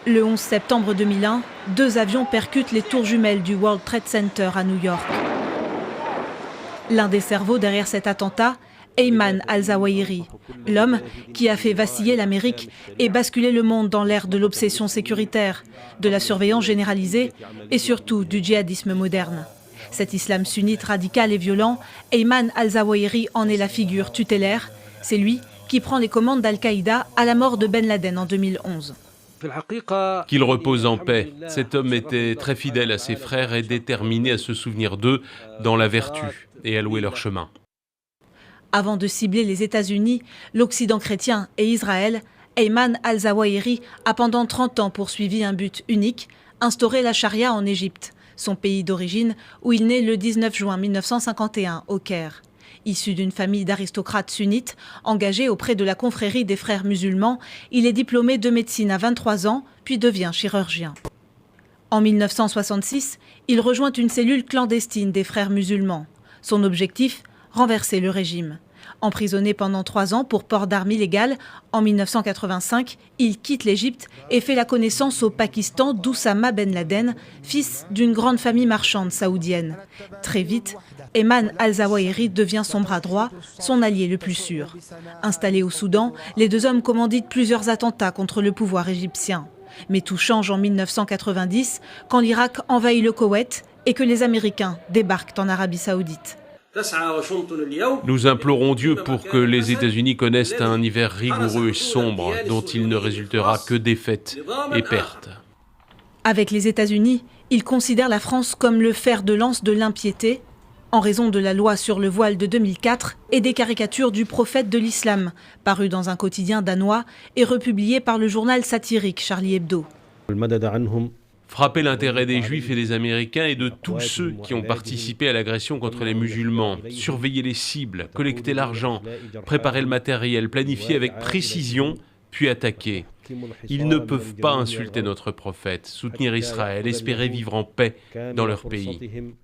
Le 11 septembre 2001, 2 avions percutent les tours jumelles du World Trade Center à New York. L'un des cerveaux derrière cet attentat, Ayman al-Zawahiri, l'homme qui a fait vaciller l'Amérique et basculer le monde dans l'ère de l'obsession sécuritaire, de la surveillance généralisée et surtout du djihadisme moderne. Cet islam sunnite radical et violent, Ayman al-Zawahiri en est la figure tutélaire. C'est lui qui prend les commandes d'Al-Qaïda à la mort de Ben Laden en 2011. Qu'il repose en paix. Cet homme était très fidèle à ses frères et déterminé à se souvenir d'eux dans la vertu et à louer leur chemin. Avant de cibler les États-Unis, l'Occident chrétien et Israël, Ayman al-Zawahiri a pendant 30 ans poursuivi un but unique, instaurer la charia en Égypte, son pays d'origine où il naît le 19 juin 1951 au Caire. Issu d'une famille d'aristocrates sunnites, engagé auprès de la confrérie des frères musulmans, il est diplômé de médecine à 23 ans, puis devient chirurgien. En 1966, il rejoint une cellule clandestine des frères musulmans. Son objectif, renverser le régime. Emprisonné pendant 3 ans pour port d'armes illégales, en 1985, il quitte l'Égypte et fait la connaissance au Pakistan d'Oussama Ben Laden, fils d'une grande famille marchande saoudienne. Très vite, Ayman al-Zawahiri devient son bras droit, son allié le plus sûr. Installés au Soudan, les 2 hommes commanditent plusieurs attentats contre le pouvoir égyptien. Mais tout change en 1990, quand l'Irak envahit le Koweït et que les Américains débarquent en Arabie Saoudite. Nous implorons Dieu pour que les États-Unis connaissent un hiver rigoureux et sombre dont il ne résultera que défaites et pertes. Avec les États-Unis, il considère la France comme le fer de lance de l'impiété, en raison de la loi sur le voile de 2004 et des caricatures du prophète de l'islam, parues dans un quotidien danois et republiées par le journal satirique Charlie Hebdo. Frapper l'intérêt des Juifs et des Américains et de tous ceux qui ont participé à l'agression contre les musulmans, surveiller les cibles, collecter l'argent, préparer le matériel, planifier avec précision, puis attaquer. Ils ne peuvent pas insulter notre prophète, soutenir Israël, espérer vivre en paix dans leur pays.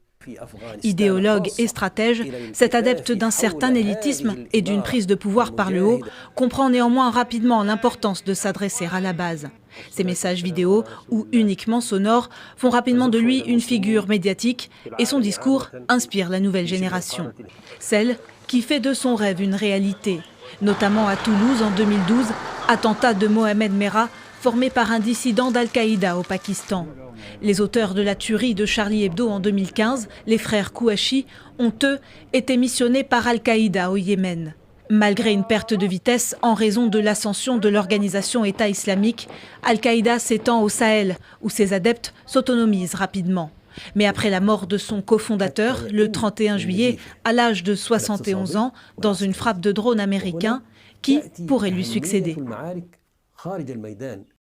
Idéologue et stratège, cet adepte d'un certain élitisme et d'une prise de pouvoir par le haut comprend néanmoins rapidement l'importance de s'adresser à la base. Ses messages vidéo, ou uniquement sonores, font rapidement de lui une figure médiatique et son discours inspire la nouvelle génération. Celle qui fait de son rêve une réalité, notamment à Toulouse en 2012, attentat de Mohamed Merah, formé par un dissident d'Al-Qaïda au Pakistan. Les auteurs de la tuerie de Charlie Hebdo en 2015, les frères Kouachi, ont eux été missionnés par Al-Qaïda au Yémen. Malgré une perte de vitesse en raison de l'ascension de l'organisation État islamique, Al-Qaïda s'étend au Sahel, où ses adeptes s'autonomisent rapidement. Mais après la mort de son cofondateur, le 31 juillet, à l'âge de 71 ans, dans une frappe de drone américain, qui pourrait lui succéder ?